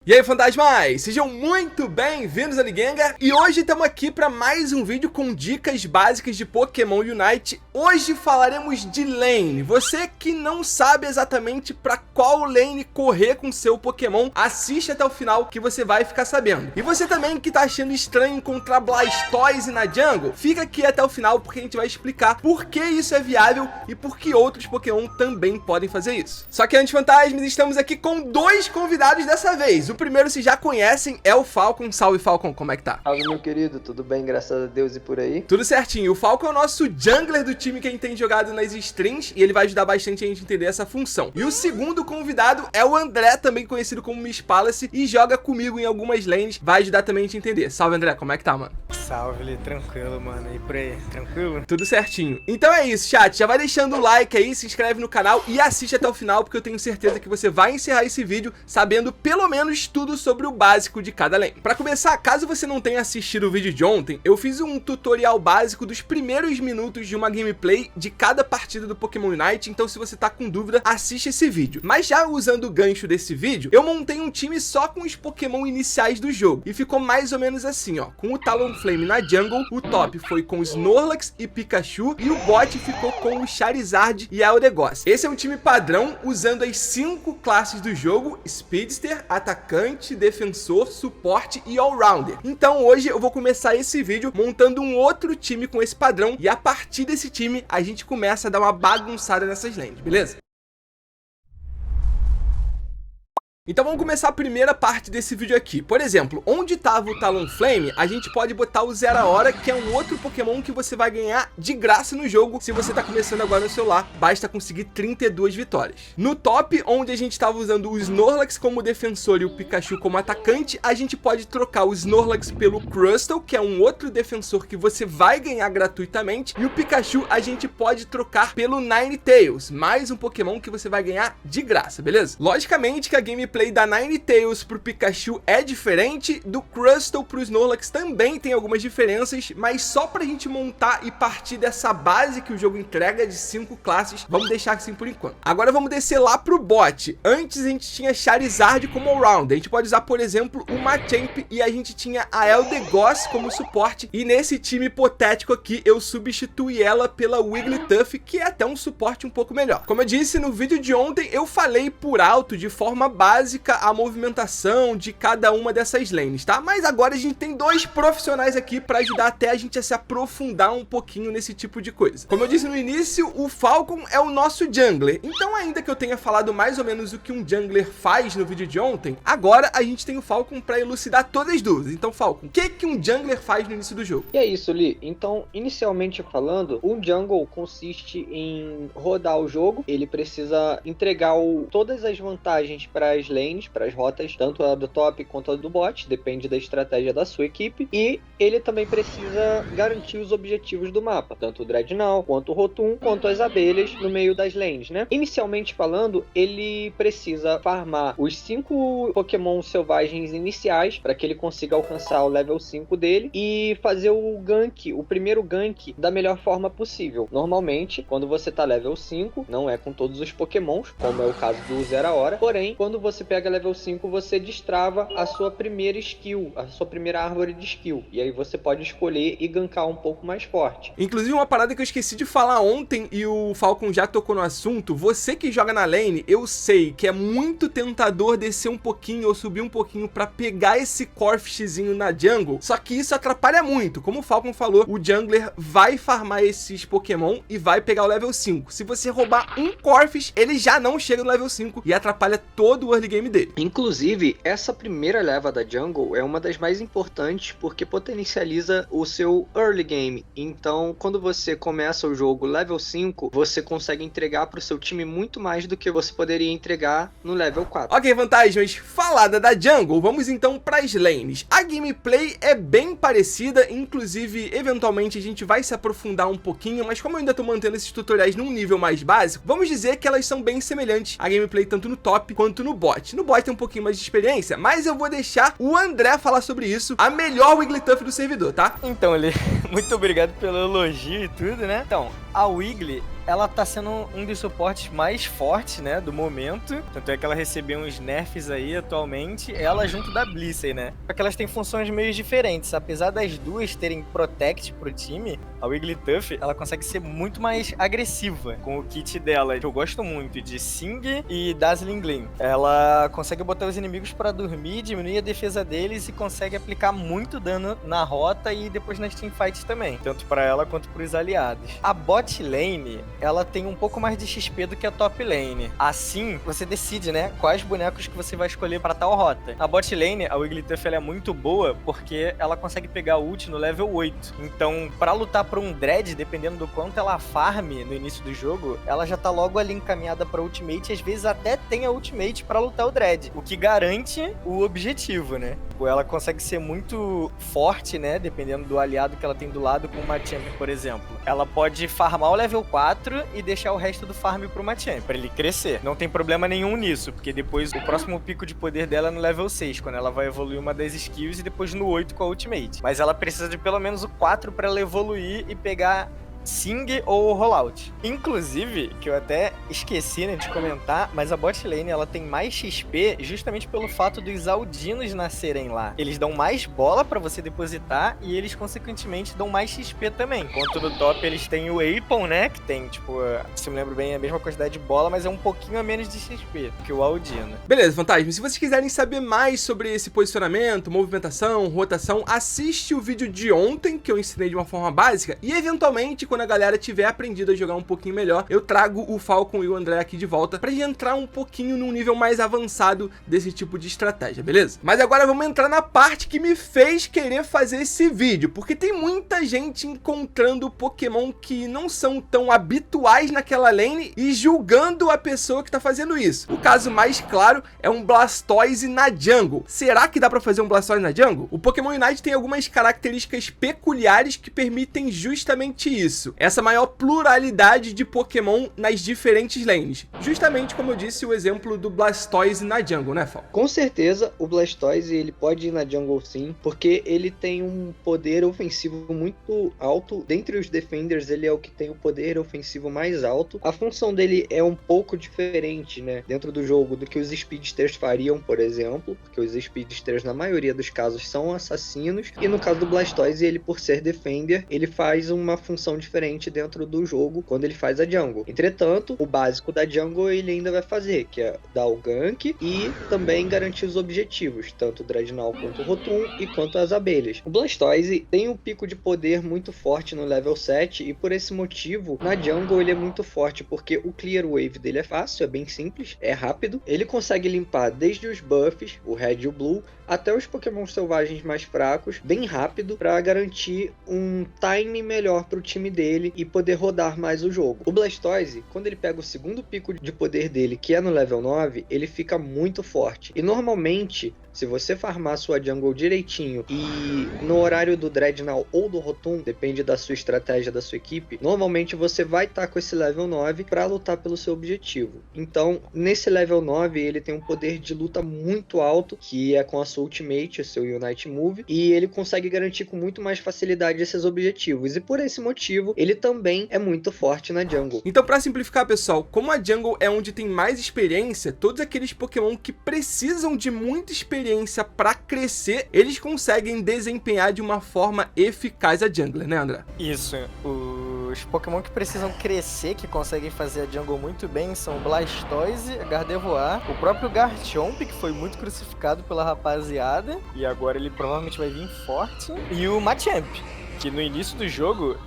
E aí, fantasmas! Sejam muito bem-vindos a Ligenga. E hoje estamos aqui para mais um vídeo com dicas básicas de Pokémon Unite. Hoje falaremos de lane. Você que não sabe exatamente para qual lane correr com seu Pokémon, assiste até o final que você vai ficar sabendo. E você também que tá achando estranho encontrar Blastoise na jungle, fica aqui até o final porque a gente vai explicar por que isso é viável e por que outros Pokémon também podem fazer isso. Só que antes, fantasmas, estamos aqui com dois convidados dessa vez. O primeiro vocês já conhecem, é o Falcon. Salve, Falcon, como é que tá? Salve, meu querido, tudo bem, graças a Deus e por aí? Tudo certinho. O Falcon é o nosso jungler do time que a gente tem jogado nas streams e ele vai ajudar bastante a gente a entender essa função. E o segundo convidado é o André, também conhecido como Miss Palace, e joga comigo em algumas lanes, vai ajudar também a gente a entender. Salve, André, como é que tá, mano? Salve, tranquilo, mano. E por aí, tranquilo? Tudo certinho. Então é isso, chat. Já vai deixando o like aí, se inscreve no canal e assiste até o final, porque eu tenho certeza que você vai encerrar esse vídeo sabendo pelo menos tudo sobre o básico de cada lane. Pra começar, caso você não tenha assistido o vídeo de ontem, eu fiz um tutorial básico dos primeiros minutos de uma gameplay de cada partida do Pokémon Unite, então se você tá com dúvida, assiste esse vídeo. Mas já usando o gancho desse vídeo, eu montei um time só com os Pokémon iniciais do jogo, e ficou mais ou menos assim, ó. Com o Talonflame na jungle, o top foi com Snorlax e Pikachu, e o bot ficou com o Charizard e a Eldegoss. Esse é um time padrão, usando as 5 classes do jogo: Speedster, Atacante, Defensor, Suporte e Allrounder. Então hoje eu vou começar esse vídeo montando um outro time com esse padrão, e a partir desse time a gente começa a dar uma bagunçada nessas lanes, beleza? Então vamos começar a primeira parte desse vídeo aqui. Por exemplo, onde estava o Talonflame, a gente pode botar o Zera Hora, que é um outro Pokémon que você vai ganhar de graça no jogo. Se você está começando agora no celular, basta conseguir 32 vitórias. No top, onde a gente estava usando o Snorlax como defensor e o Pikachu como atacante, a gente pode trocar o Snorlax pelo Crustle, que é um outro defensor que você vai ganhar gratuitamente. E o Pikachu a gente pode trocar pelo Ninetales, mais um Pokémon que você vai ganhar de graça, beleza? Logicamente que a gameplay da Ninetales pro Pikachu é diferente, do Crustle pro Snorlax também tem algumas diferenças, mas só pra gente montar e partir dessa base que o jogo entrega de 5 classes, vamos deixar assim por enquanto. Agora vamos descer lá pro bot. Antes a gente tinha Charizard como all-round, a gente pode usar, por exemplo, o Machamp, e a gente tinha a Eldegoss como suporte, e nesse time hipotético aqui eu substituí ela pela Wigglytuff, que é até um suporte um pouco melhor. Como eu disse no vídeo de ontem, eu falei por alto, de forma básica, a movimentação de cada uma dessas lanes, tá? Mas agora a gente tem dois profissionais aqui para ajudar até a gente a se aprofundar um pouquinho nesse tipo de coisa. Como eu disse no início, o Falcon é o nosso jungler, então ainda que eu tenha falado mais ou menos o que um jungler faz no vídeo de ontem, agora a gente tem o Falcon para elucidar todas as dúvidas. Então, Falcon, o que um jungler faz no início do jogo? E é isso, Li. Então, inicialmente falando, um jungle consiste em rodar o jogo. Ele precisa entregar todas as vantagens para as lanes, para as rotas, tanto a do top quanto a do bot, depende da estratégia da sua equipe, e ele também precisa garantir os objetivos do mapa, tanto o Dreadnought, quanto o Rotom, quanto as abelhas no meio das lanes, né? Inicialmente falando, ele precisa farmar os 5 Pokémon selvagens iniciais, para que ele consiga alcançar o level 5 dele, e fazer o gank, o primeiro gank, da melhor forma possível. Normalmente, quando você tá level 5, não é com todos os Pokémons, como é o caso do Zera Hora, porém, quando você pega level 5, você destrava a sua primeira skill, a sua primeira árvore de skill, e aí você pode escolher e gankar um pouco mais forte. Inclusive, uma parada que eu esqueci de falar ontem e o Falcon já tocou no assunto: você que joga na lane, eu sei que é muito tentador descer um pouquinho ou subir um pouquinho pra pegar esse Corphixzinho na jungle, só que isso atrapalha muito. Como o Falcon falou, o jungler vai farmar esses Pokémon e vai pegar o level 5. Se você roubar um Corphix, ele já não chega no level 5 e atrapalha todo o early game dele. Inclusive, essa primeira leva da jungle é uma das mais importantes porque potencializa o seu early game. Então, quando você começa o jogo level 5, você consegue entregar para o seu time muito mais do que você poderia entregar no level 4. Ok, fantasmas, falada da jungle, vamos então para as lanes. A gameplay é bem parecida, inclusive, eventualmente a gente vai se aprofundar um pouquinho, mas como eu ainda tô mantendo esses tutoriais num nível mais básico, vamos dizer que elas são bem semelhantes à gameplay tanto no top quanto no bot. No bot tem um pouquinho mais de experiência, mas eu vou deixar o André falar sobre isso, a melhor Wigglytuff do servidor, tá? Então, muito obrigado pelo elogio e tudo, né? Então, A Wiggly, ela tá sendo um dos suportes mais fortes, né, do momento. Tanto é que ela recebeu uns nerfs aí atualmente, ela junto da Blissey, né. Só que elas têm funções meio diferentes. Apesar das duas terem Protect pro time, a Wigglytuff, ela consegue ser muito mais agressiva com o kit dela. Eu gosto muito de Sing e Dazzling Gleam. Ela consegue botar os inimigos pra dormir, diminuir a defesa deles e consegue aplicar muito dano na rota e depois nas teamfights também. Tanto pra ela quanto pros aliados. A bot lane, ela tem um pouco mais de XP do que a top lane. Assim, você decide, né, quais bonecos que você vai escolher pra tal rota. Na bot lane, a Wigglytuff ela é muito boa porque ela consegue pegar o ult no level 8. Então, pra lutar por um Dread, dependendo do quanto ela farme no início do jogo, ela já tá logo ali encaminhada pra ultimate e às vezes até tem a ultimate pra lutar o Dread, o que garante o objetivo, né? Ela consegue ser muito forte, né, dependendo do aliado que ela tem do lado, com o Machamp, por exemplo. Ela pode farmar o level 4 e deixar o resto do farm pro Machamp, pra ele crescer. Não tem problema nenhum nisso, porque depois o próximo pico de poder dela é no level 6, quando ela vai evoluir uma das skills, e depois no 8 com a ultimate. Mas ela precisa de pelo menos o 4 pra ela evoluir e pegar Sing ou Rollout. Inclusive, que eu até esqueci, né, de comentar, mas a bot lane ela tem mais XP justamente pelo fato dos Aldinos nascerem lá. Eles dão mais bola pra você depositar e eles consequentemente dão mais XP também. Enquanto no top eles têm o Apon, né, que tem, tipo, se me lembro bem, a mesma quantidade de bola, mas é um pouquinho a menos de XP que o Aldino. Beleza, Fantasma, se vocês quiserem saber mais sobre esse posicionamento, movimentação, rotação, assiste o vídeo de ontem que eu ensinei de uma forma básica e eventualmente quando a galera tiver aprendido a jogar um pouquinho melhor, eu trago o Falcon e o André aqui de volta pra gente entrar um pouquinho num nível mais avançado desse tipo de estratégia, beleza? Mas agora vamos entrar na parte que me fez querer fazer esse vídeo, porque tem muita gente encontrando Pokémon que não são tão habituais naquela lane e julgando a pessoa que tá fazendo isso. O caso mais claro é um Blastoise na jungle. Será que dá pra fazer um Blastoise na jungle? O Pokémon Unite tem algumas características peculiares que permitem justamente isso. Essa maior pluralidade de Pokémon nas diferentes lanes. Justamente como eu disse, o exemplo do Blastoise na jungle, né, Fal? Com certeza, o Blastoise ele pode ir na jungle sim, porque ele tem um poder ofensivo muito alto. Dentre os Defenders, ele é o que tem o poder ofensivo mais alto. A função dele é um pouco diferente, né, dentro do jogo do que os Speedsters fariam, por exemplo, porque os Speedsters, na maioria dos casos, são assassinos. E no caso do Blastoise, ele, por ser Defender, ele faz uma função diferente dentro do jogo quando ele faz a jungle. Entretanto, o básico da jungle ele ainda vai fazer, que é dar o gank e também garantir os objetivos, tanto o Dreadnought quanto o Rotom e quanto as abelhas. O Blastoise tem um pico de poder muito forte no level 7 e por esse motivo, na jungle ele é muito forte, porque o clear wave dele é fácil, é bem simples, é rápido. Ele consegue limpar desde os buffs, o Red e o Blue, até os Pokémon selvagens mais fracos, bem rápido, para garantir um time melhor para o time dele e poder rodar mais o jogo. O Blastoise, quando ele pega o segundo pico de poder dele, que é no level 9, ele fica muito forte. E normalmente, se você farmar sua jungle direitinho e no horário do Dreadnought ou do Rotom, depende da sua estratégia da sua equipe, normalmente você vai estar com esse level 9 para lutar pelo seu objetivo. Então, nesse level 9, ele tem um poder de luta muito alto, que é com a sua ultimate, o seu Unite Move, e ele consegue garantir com muito mais facilidade esses objetivos. E por esse motivo, ele também é muito forte na jungle. Então, para simplificar, pessoal, como a jungle é onde tem mais experiência, todos aqueles Pokémon que precisam de muita experiência para crescer, eles conseguem desempenhar de uma forma eficaz a jungler, né, André? Isso, os Pokémon que precisam crescer, que conseguem fazer a jungle muito bem, são o Blastoise, Gardevoir, o próprio Garchomp, que foi muito crucificado pela rapaziada, e agora ele provavelmente vai vir forte, e o Machamp, que no início do jogo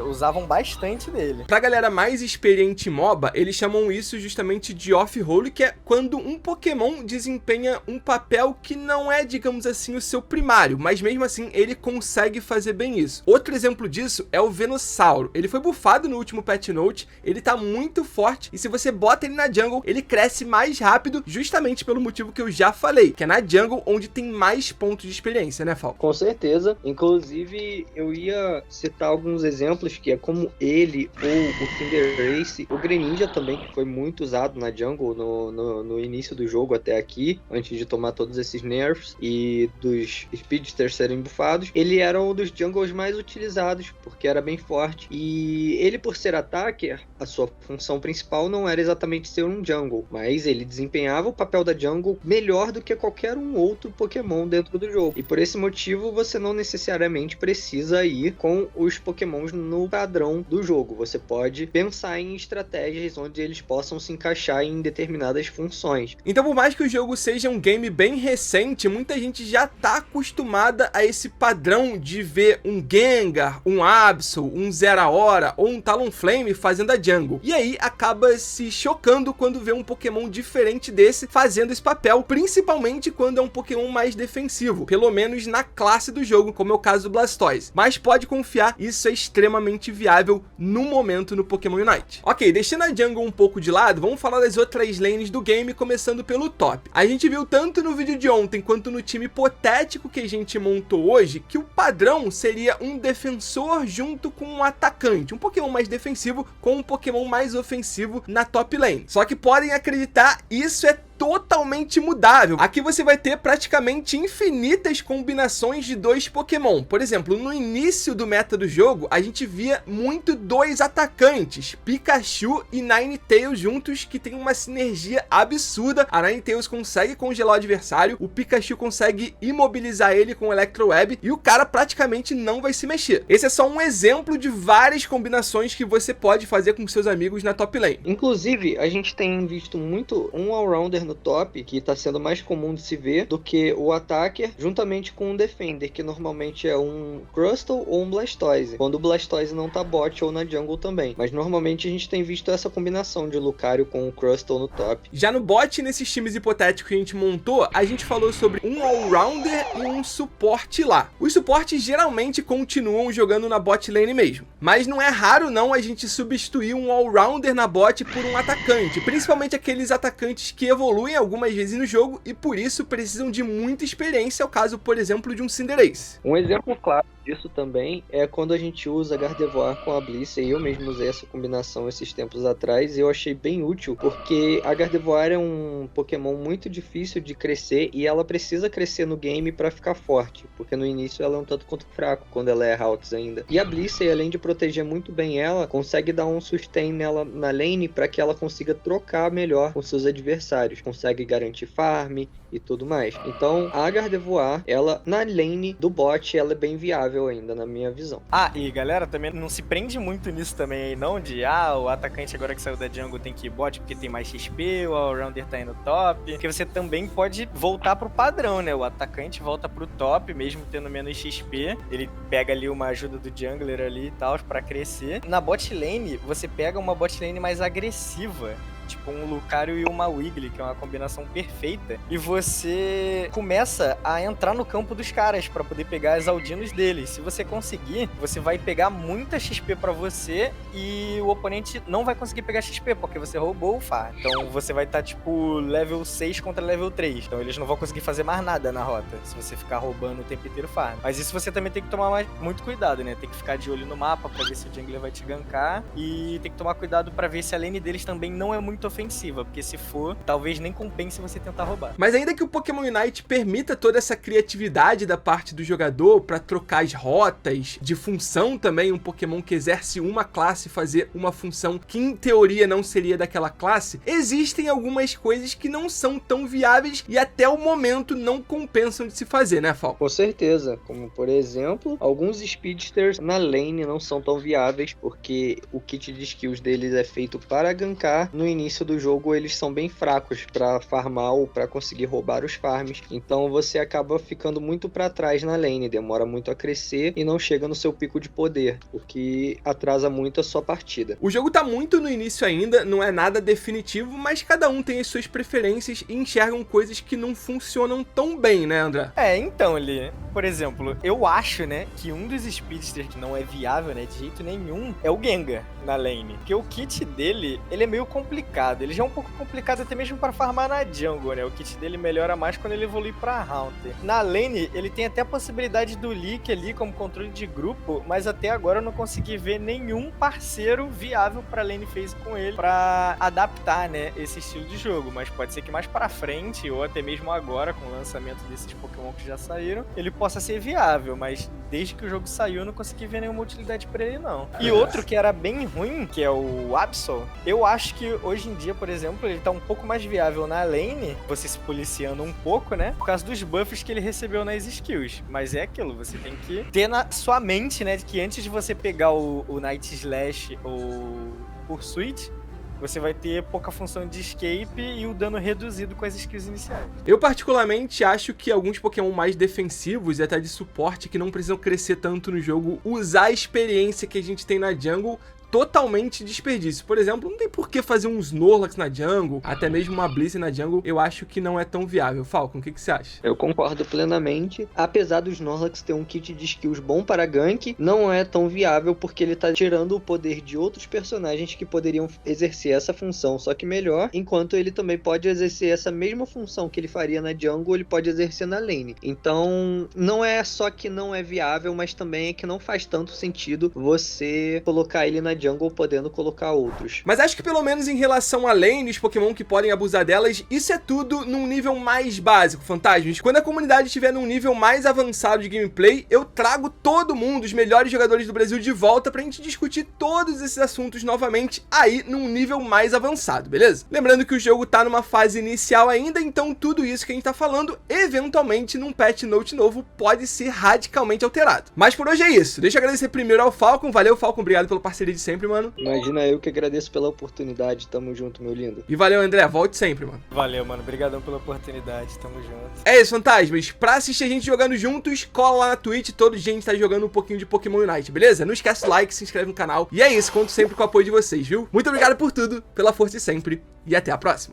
usavam bastante dele. Pra galera mais experiente em MOBA, eles chamam isso justamente de off-role, que é quando um Pokémon desempenha um papel que não é, digamos assim, o seu primário, mas mesmo assim ele consegue fazer bem isso. Outro exemplo disso é o Venusaur. Ele foi bufado no último patch note, ele tá muito forte, e se você bota ele na jungle, ele cresce mais rápido, justamente pelo motivo que eu já falei, que é na jungle onde tem mais pontos de experiência, né, Fal? Com certeza, inclusive eu ia poderia citar alguns exemplos, que é como ele, ou o Cinderace, o Greninja também, que foi muito usado na jungle no início do jogo até aqui, antes de tomar todos esses nerfs e dos speedsters serem bufados. Ele era um dos jungles mais utilizados, porque era bem forte. E ele, por ser attacker, a sua função principal não era exatamente ser um jungle, mas ele desempenhava o papel da jungle melhor do que qualquer um outro Pokémon dentro do jogo. E por esse motivo, você não necessariamente precisa ir com os Pokémons no padrão do jogo. Você pode pensar em estratégias onde eles possam se encaixar em determinadas funções. Então, por mais que o jogo seja um game bem recente, muita gente já tá acostumada a esse padrão de ver um Gengar, um Absol, um Zeraora ou um Talonflame fazendo a jungle. E aí acaba se chocando quando vê um Pokémon diferente desse fazendo esse papel, principalmente quando é um Pokémon mais defensivo, pelo menos na classe do jogo, como é o caso do Blastoise. Mas pode confiar, isso é extremamente viável no momento no Pokémon Unite. Ok, deixando a jungle um pouco de lado, vamos falar das outras lanes do game, começando pelo top. A gente viu tanto no vídeo de ontem quanto no time hipotético que a gente montou hoje, que o padrão seria um defensor junto com um atacante, um Pokémon mais defensivo com um Pokémon mais ofensivo na top lane. Só que podem acreditar, isso é totalmente mudável. Aqui você vai ter praticamente infinitas combinações de dois Pokémon. Por exemplo, no início do meta do jogo, a gente via muito dois atacantes, Pikachu e Ninetales juntos, que tem uma sinergia absurda. A Ninetales consegue congelar o adversário, o Pikachu consegue imobilizar ele com o Electro Web e o cara praticamente não vai se mexer. Esse é só um exemplo de várias combinações que você pode fazer com seus amigos na top lane. Inclusive, a gente tem visto muito um all-rounder no top, que está sendo mais comum de se ver, do que o attacker juntamente com um defender, que normalmente é um Crustle ou um Blastoise, quando o Blastoise não tá bot ou na jungle também. Mas normalmente a gente tem visto essa combinação de Lucario com o Crustle no top. Já no bot, nesses times hipotéticos que a gente montou, a gente falou sobre um all-rounder e um suporte lá. Os suportes geralmente continuam jogando na bot lane mesmo, mas não é raro não a gente substituir um all-rounder na bot por um atacante, principalmente aqueles atacantes que evoluem algumas vezes no jogo e por isso precisam de muita experiência, é o caso, por exemplo, de um Cinderace. Um exemplo claro disso também é quando a gente usa Gardevoir com a Blissey. Eu mesmo usei essa combinação esses tempos atrás e eu achei bem útil, porque a Gardevoir é um Pokémon muito difícil de crescer e ela precisa crescer no game para ficar forte, porque no início ela é um tanto quanto fraco quando ela é Haltz ainda. E a Blissey, além de proteger muito bem ela, consegue dar um sustain nela na lane para que ela consiga trocar melhor com seus adversários, consegue garantir farm e tudo mais. Então a Gardevoir, ela na lane do bot, ela é bem viável ainda, na minha visão. Ah, e galera, também não se prende muito nisso também aí não, de o atacante agora que saiu da jungle tem que ir bot porque tem mais XP, o all-rounder tá indo top, porque você também pode voltar pro padrão, né? O atacante volta pro top, mesmo tendo menos XP, ele pega ali uma ajuda do jungler ali e tal, pra crescer. Na bot lane, você pega uma bot lane mais agressiva, tipo um Lucario e uma Wiggly, que é uma combinação perfeita, e você começa a entrar no campo dos caras pra poder pegar as Aldinos deles. Se você conseguir, você vai pegar muita XP pra você e o oponente não vai conseguir pegar XP, porque você roubou o farm. Então você vai estar tipo level 6 contra level 3, então eles não vão conseguir fazer mais nada na rota, se você ficar roubando o tempo inteiro farm. Mas isso você também tem que tomar muito cuidado, né? Tem que ficar de olho no mapa pra ver se o jungler vai te gankar, e tem que tomar cuidado pra ver se a lane deles também não é muito ofensiva, porque se for, talvez nem compense você tentar roubar. Mas ainda que o Pokémon Unite permita toda essa criatividade da parte do jogador para trocar as rotas, de função também, um Pokémon que exerce uma classe fazer uma função que em teoria não seria daquela classe, existem algumas coisas que não são tão viáveis e até o momento não compensam de se fazer, né, Fal? Com certeza, como por exemplo, alguns speedsters na lane não são tão viáveis, porque o kit de skills deles é feito para gankar. No início do jogo eles são bem fracos para farmar ou para conseguir roubar os farms, então você acaba ficando muito para trás na lane, demora muito a crescer e não chega no seu pico de poder, o que atrasa muito a sua partida. O jogo tá muito no início ainda, não é nada definitivo, mas cada um tem as suas preferências e enxergam coisas que não funcionam tão bem, né, André? Então, Li, por exemplo, eu acho, né, que um dos speedsters que não é viável, né, de jeito nenhum, é o Gengar na lane, porque o kit dele, ele é meio complicado, complicado. Ele já é um pouco complicado até mesmo pra farmar na jungle, né? O kit dele melhora mais quando ele evolui pra Haunter. Na lane, ele tem até a possibilidade do leak ali como controle de grupo, mas até agora eu não consegui ver nenhum parceiro viável pra lane phase com ele pra adaptar, né, esse estilo de jogo. Mas pode ser que mais pra frente, ou até mesmo agora, com o lançamento desses Pokémon que já saíram, ele possa ser viável, mas desde que o jogo saiu eu não consegui ver nenhuma utilidade pra ele, não. E outro que era bem ruim, que é o Absol, eu acho que hoje em dia, por exemplo, ele tá um pouco mais viável na lane, você se policiando um pouco, né, por causa dos buffs que ele recebeu nas skills. Mas é aquilo, você tem que ter na sua mente, né, de que antes de você pegar o Night Slash ou Pursuit, você vai ter pouca função de escape e o dano reduzido com as skills iniciais. Eu particularmente acho que alguns Pokémon mais defensivos e até de suporte que não precisam crescer tanto no jogo, usar a experiência que a gente tem na jungle totalmente desperdício. Por exemplo, não tem por que fazer um Snorlax na jungle, até mesmo uma Blissey na jungle, eu acho que não é tão viável. Falcon, o que você acha? Eu concordo plenamente. Apesar do Snorlax ter um kit de skills bom para gank, não é tão viável porque ele tá tirando o poder de outros personagens que poderiam exercer essa função, só que melhor, enquanto ele também pode exercer essa mesma função que ele faria na jungle, ele pode exercer na lane. Então, não é só que não é viável, mas também é que não faz tanto sentido você colocar ele na jungle podendo colocar outros. Mas acho que pelo menos em relação a lane, os Pokémon que podem abusar delas, isso é tudo num nível mais básico, Fantasmas. Quando a comunidade estiver num nível mais avançado de gameplay, eu trago todo mundo, os melhores jogadores do Brasil de volta pra gente discutir todos esses assuntos novamente aí num nível mais avançado, beleza? Lembrando que o jogo tá numa fase inicial ainda, então tudo isso que a gente tá falando, eventualmente num patch note novo pode ser radicalmente alterado. Mas por hoje é isso. Deixa eu agradecer primeiro ao Falcon. Valeu, Falcon. Obrigado pela parceria de sempre, mano. Imagina, eu que agradeço pela oportunidade. Tamo junto, meu lindo. E valeu, André. Volte sempre, mano. Valeu, mano. Obrigadão pela oportunidade. Tamo junto. É isso, Fantasmas. Pra assistir a gente jogando juntos, cola lá na Twitch. Todo dia a gente tá jogando um pouquinho de Pokémon Unite, beleza? Não esquece o like, se inscreve no canal. E é isso. Conto sempre com o apoio de vocês, viu? Muito obrigado por tudo, pela força de sempre. E até a próxima.